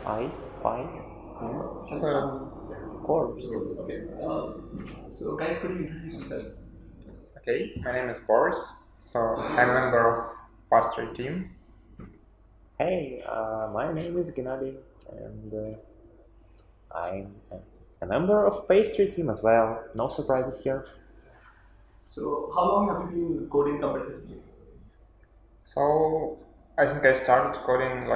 Fine. Shall we start? Of course. Okay. So, guys, could you introduce yourselves? Okay, my name is Boris. So I'm a member of pastry team. Hey, my name is Gennady, and I'm a member of pastry team as well. No surprises here. So, how long have you been coding competitively? So I think I started coding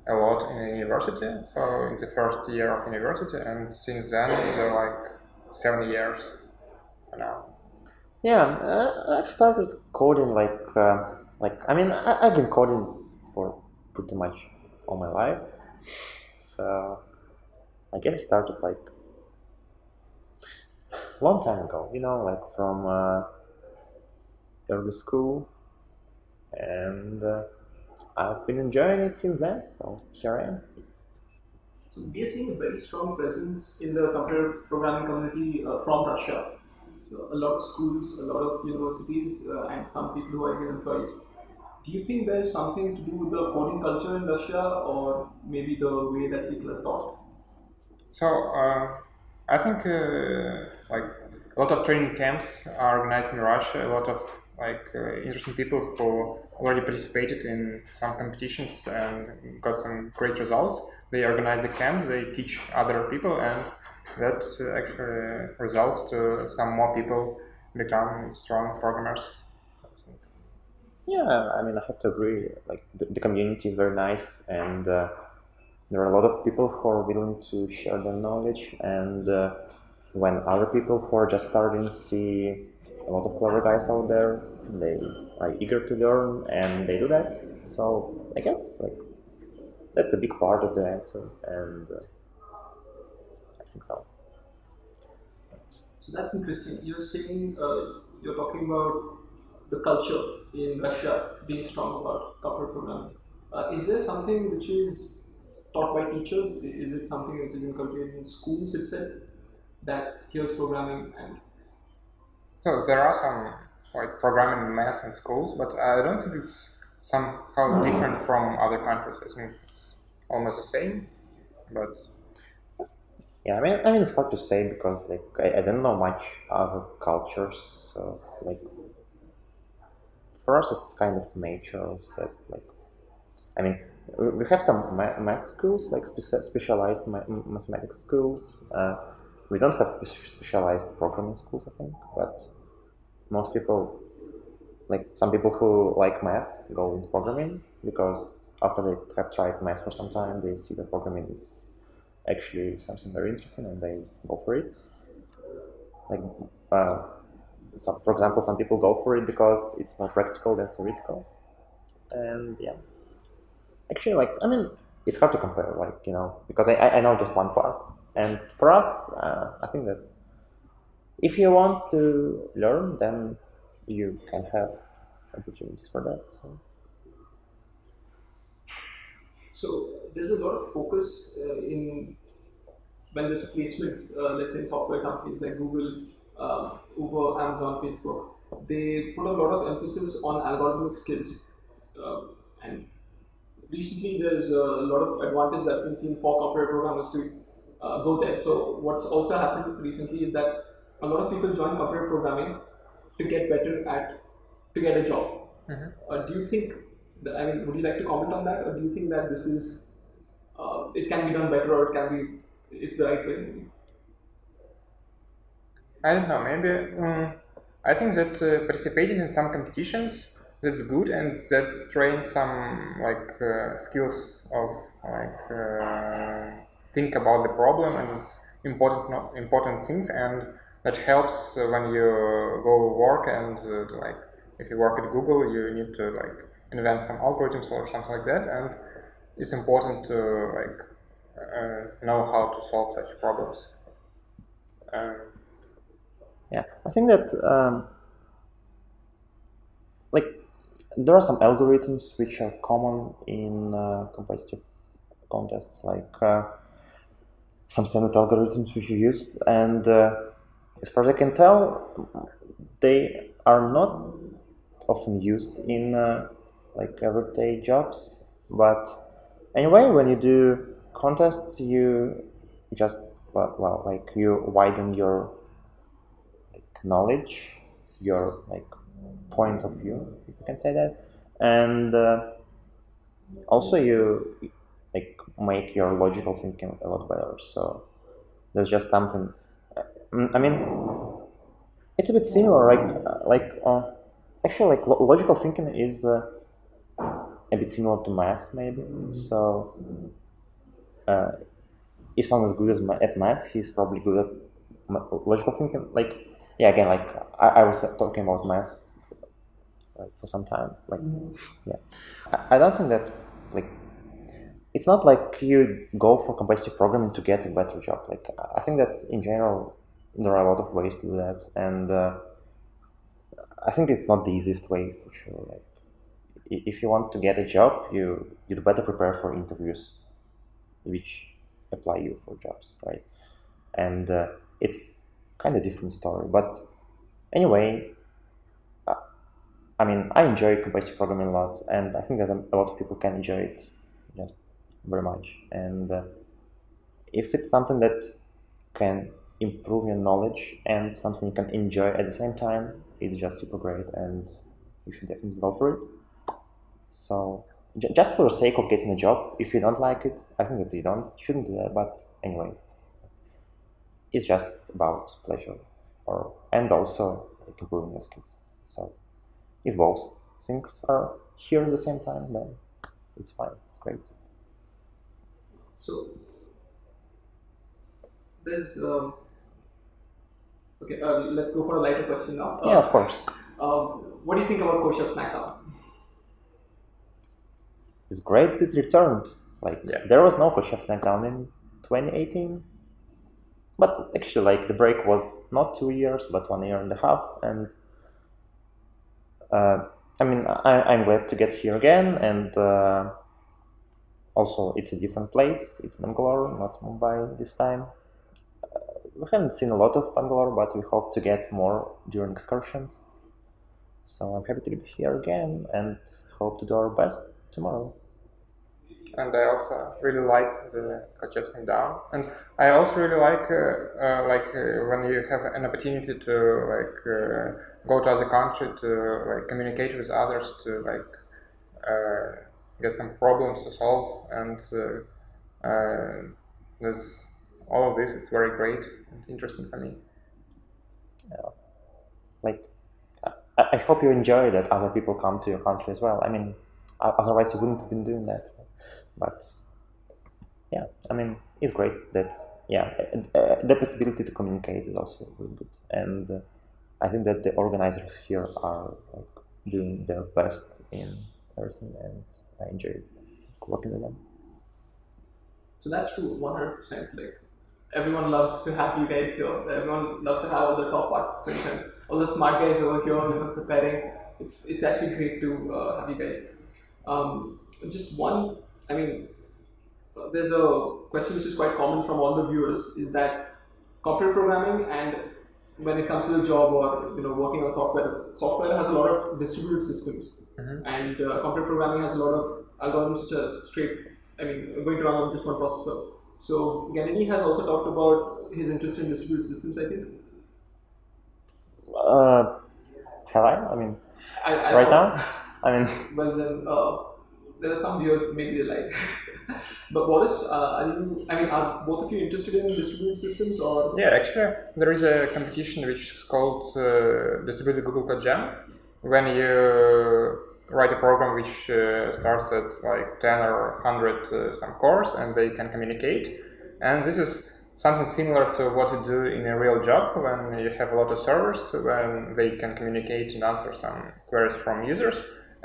a lot in university. So in the first year of university, and since then they're like 7 years now. Yeah, I started coding I've been coding for pretty much all my life. So I guess I started like a long time ago. Like from early school, and I've been enjoying it since then. So here I am. So, we are seeing a very strong presence in the computer programming community from Russia. So, a lot of schools, a lot of universities, and some people who are even employees. Do you think there's something to do with the coding culture in Russia, or maybe the way that people are taught? So I think like a lot of training camps are organized in Russia. A lot of interesting people who already participated in some competitions and got some great results. They organize the camps. They teach other people, and that actually results to some more people become strong programmers. Yeah, I mean, I have to agree. Like the community is very nice, and there are a lot of people who are willing to share their knowledge. And when other people who are just starting see a lot of clever guys out there, they are eager to learn, and they do that. So I guess like that's a big part of the answer, and I think so. So that's interesting. You're saying you're talking about the culture in Russia being strong about computer programming. Is there something which is taught by teachers? Is it something which is inculcated in schools itself that here's programming and So there are some like programming and math in schools, but I don't think it's somehow different from other countries. I think it's almost the same, but Yeah, I mean, it's hard to say because like I don't know much other cultures. So like for us, it's kind of nature that like I mean, we have some math schools, like specialized mathematics schools. We don't have specialized programming schools, I think, but most people, like some people who like math, go into programming because after they have tried math for some time, they see that programming is actually something very interesting and they go for it. Like, uh, for example, some people go for it because it's more practical than theoretical, and yeah. Actually, like, I mean, it's hard to compare, like, because I know just one part. And for us, I think that if you want to learn, then you can have opportunities for that. So. so there's a lot of focus in when there's placements, let's say in software companies like Google, Uber, Amazon, Facebook, they put a lot of emphasis on algorithmic skills. And recently, there's a lot of advantage that's been seen for computer programmers to go there. So, what's also happened recently is that a lot of people join computer programming to get better at to get a job. Do you think? I mean, would you like to comment on that, or do you think that this is it can be done better, or it's the right way? I don't know. Maybe I think that participating in some competitions that's good and that trains some skills of think about the problem and it's important things and that helps when you go work and if you work at Google you need to invent some algorithms or something like that and it's important to know how to solve such problems. Yeah, I think that like there are some algorithms which are common in competitive contests, like some standard algorithms which you use, and as far as I can tell, they are not often used in like everyday jobs, but Anyway, when you do contests, you just like you widen your knowledge, your point of view, if you can say that, and also you make your logical thinking a lot better. So there's just something. I mean, it's a bit similar, actually, logical thinking is a bit similar to math, maybe. So uh, if someone is good at math, he's probably good at logical thinking. Yeah, again, I was talking about math for some time. Yeah, I don't think that like it's not like you go for competitive programming to get a better job. I think that in general there are a lot of ways to do that, and I think it's not the easiest way for sure. If you want to get a job, you'd better prepare for interviews, which apply you for jobs, right? And it's kind of different story. But anyway, uh, I mean, I enjoy competitive programming a lot, and I think that a lot of people can enjoy it just very much. And if it's something that can improve your knowledge and something you can enjoy at the same time, it's just super great, and you should definitely go for it. So just for the sake of getting a job, if you don't like it, I think that you shouldn't do that. But anyway, it's just about pleasure, and also improving your skills. So if both things are here at the same time, then it's fine. It's great. So there's okay. Let's go for a lighter question now. Yeah, of course. What do you think about Koshev Snackdown? It's great that it returned. Yeah. There was no Kochef Snackdown in 2018, but actually, the break was not 2 years, but 1 year and a half. And I mean, I'm glad to get here again, and also it's a different place. It's Bangalore, not Mumbai this time. We haven't seen a lot of Bangalore, but we hope to get more during excursions. So I'm happy to be here again, and hope to do our best tomorrow. And I also really like the Kochevsky down, and I also really like when you have an opportunity to go to other country to communicate with others to get some problems to solve, and this all of this is very great and interesting for me. Yeah. I hope you enjoy that other people come to your country as well. I mean, otherwise you wouldn't have been doing that. But yeah, I mean, it's great that the possibility to communicate is also really good, and I think that the organizers here are doing their best in everything, and I enjoy working with them. So that's true, 100%. Like everyone loves to have you guys here. Everyone loves to have all the top participants and all the smart guys over here, preparing. It's actually great to have you guys. Just one. I mean, there's a question which is quite common from all the viewers: is that computer programming, and when it comes to the job or working on software has a lot of distributed systems, and computer programming has a lot of algorithms which are going to run on just one processor. So Gennady has also talked about his interest in distributed systems, I think. Have I? I mean, I right thought now? I mean, well then, there are some viewers maybe they like. But Boris, are both of you interested in distributed systems or? Yeah, actually, there is a competition which is called Distributed Google Code Jam. When you write a program which starts at 10 or 100 some cores, and they can communicate. And this is something similar to what you do in a real job when you have a lot of servers, when they can communicate and answer some queries from users.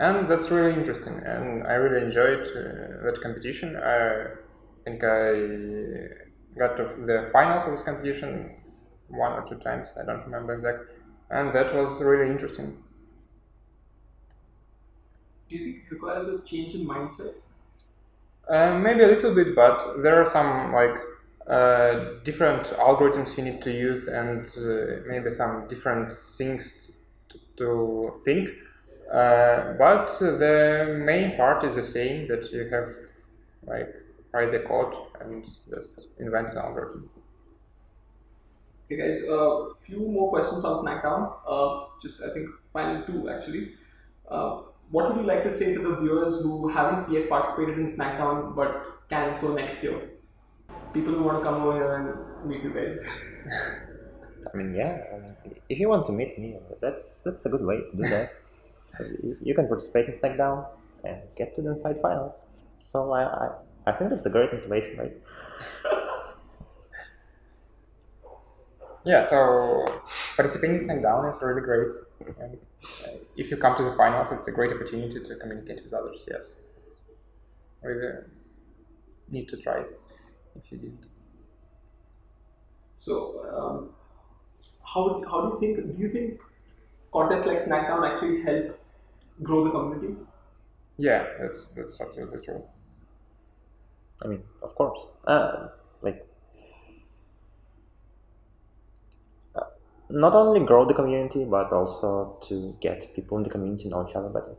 And that's really interesting, and I really enjoyed that competition. I think I got to the finals of this competition 1 or 2 times, I don't remember exactly, and that was really interesting. Do you think it requires a change in mindset? Maybe a little bit, but there are some different algorithms you need to use, and maybe some different things to think. But the main part is the same, that you have like write the code and just invent an algorithm. Okay, guys, few more questions on Snackdown. Just I think final two actually. What would you like to say to the viewers who haven't yet participated in Snackdown but can so next year? People who want to come over here and meet you guys. I mean, yeah. I mean, if you want to meet me, that's a good way to do that. So you can participate in Snackdown and get to the inside finals. So I think that's a great motivation, right? Yeah, so participating in Snackdown is really great, and if you come to the finals, it's a great opportunity to communicate with others. Yes, really need to try if you didn't. So, how do you think? Do you think contests like Snackdown actually help grow the community? Yeah, that's absolutely true. I mean, of course. Like, not only grow the community, but also to get people in the community know each other better,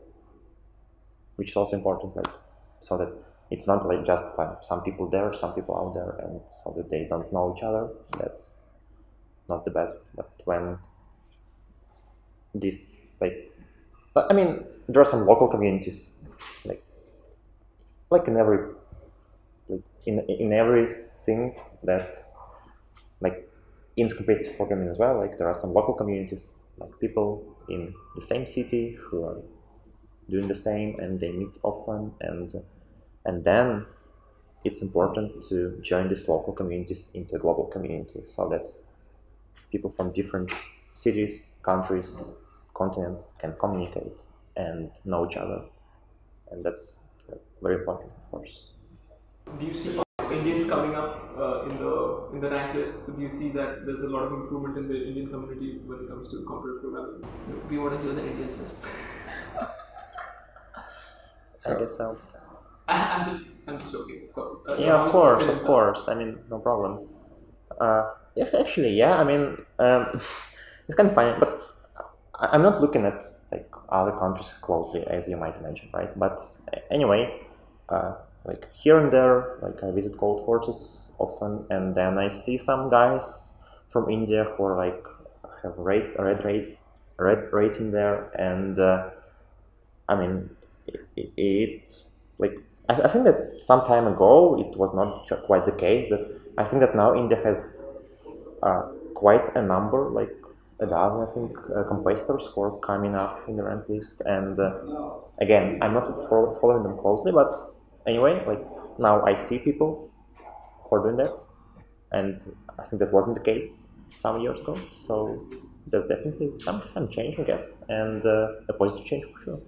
which is also important, like, so that it's not like just like some people there, some people out there, and so that they don't know each other. That's not the best. But when this, like, but I mean, there are some local communities, like, like in every, like in every thing that, like, in competitive programming as well, like there are some local communities, like people in the same city who are doing the same, and they meet often, and then it's important to join these local communities into a global community, so that people from different cities, countries, continents can communicate and know each other, and that's very important, of course. Do you see Indians coming up in the rank list? So do you see that there's a lot of improvement in the Indian community when it comes to computer programming? We want to hear the Indians first. I guess so. I'm just joking, of course. Yeah, of course. I mean, no problem. Yeah, actually, yeah. I mean, it's kind of funny, but I'm not looking at like other countries closely, as you might imagine, right? But anyway, like here and there, like I visit cold forces often, and then I see some guys from India who are like have red rating there, and I mean, it like I think that some time ago it was not quite the case. That I think that now India has quite a number, like a dozen, I think, competitors who are coming up in the rank list. And again, I'm not following them closely, but anyway, like now I see people who are doing that, and I think that wasn't the case some years ago. So there's definitely some change, I guess, and a positive change for sure.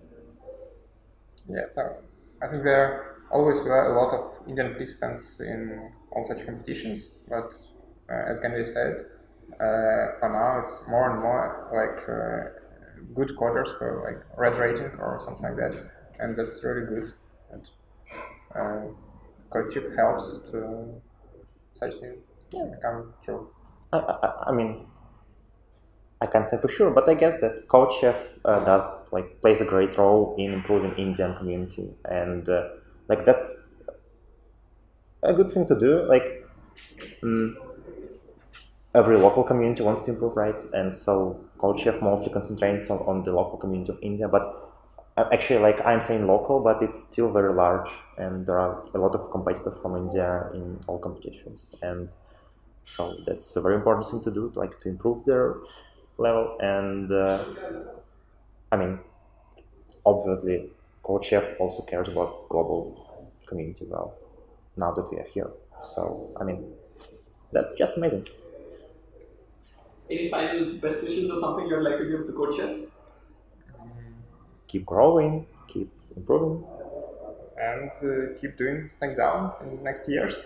Yeah, so I think there always were a lot of Indian participants in all such competitions, but as Gennady said, for now it's more and more like good coders for like red rating or something like that, and that's really good. And CodeChip helps to such things become true. I mean, I can't say for sure, but I guess that CodeChef does like plays a great role in improving Indian community, and like that's a good thing to do. Like every local community wants to improve, right? And so CodeChef mostly concentrates on the local community of India, but actually, like I'm saying local, but it's still very large, and there are a lot of competitors from India in all competitions, and so that's a very important thing to do, like to improve their level. And I mean, obviously, CodeChef also cares about global community as well. Now that we are here, so I mean, that's just amazing. Any final best wishes or something you'd like to give to Coach Chef? Keep growing, keep improving, and keep doing Snackdown in the next years.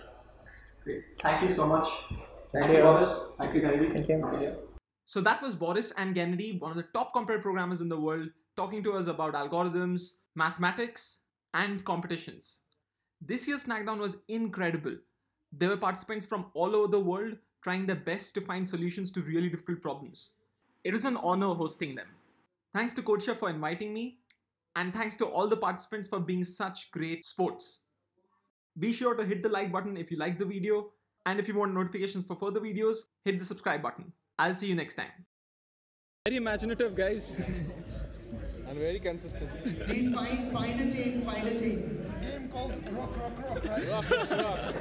Great. Thank you so much. Thank you, Boris. Thank you, Gennady. Thank you. So that was Boris and Gennady, one of the top computer programmers in the world, talking to us about algorithms, mathematics, and competitions. This year's Snackdown was incredible. There were participants from all over the world trying their best to find solutions to really difficult problems. It was an honor hosting them. Thanks to Coach Chef for inviting me, and thanks to all the participants for being such great sports. Be sure to hit the like button if you like the video. And if you want notifications for further videos, hit the subscribe button. I'll see you next time. Very imaginative, guys. And very consistent. Please find a chain, find a chain. It's a game called Rock, Rock, Rock, right? Rock, Rock, Rock.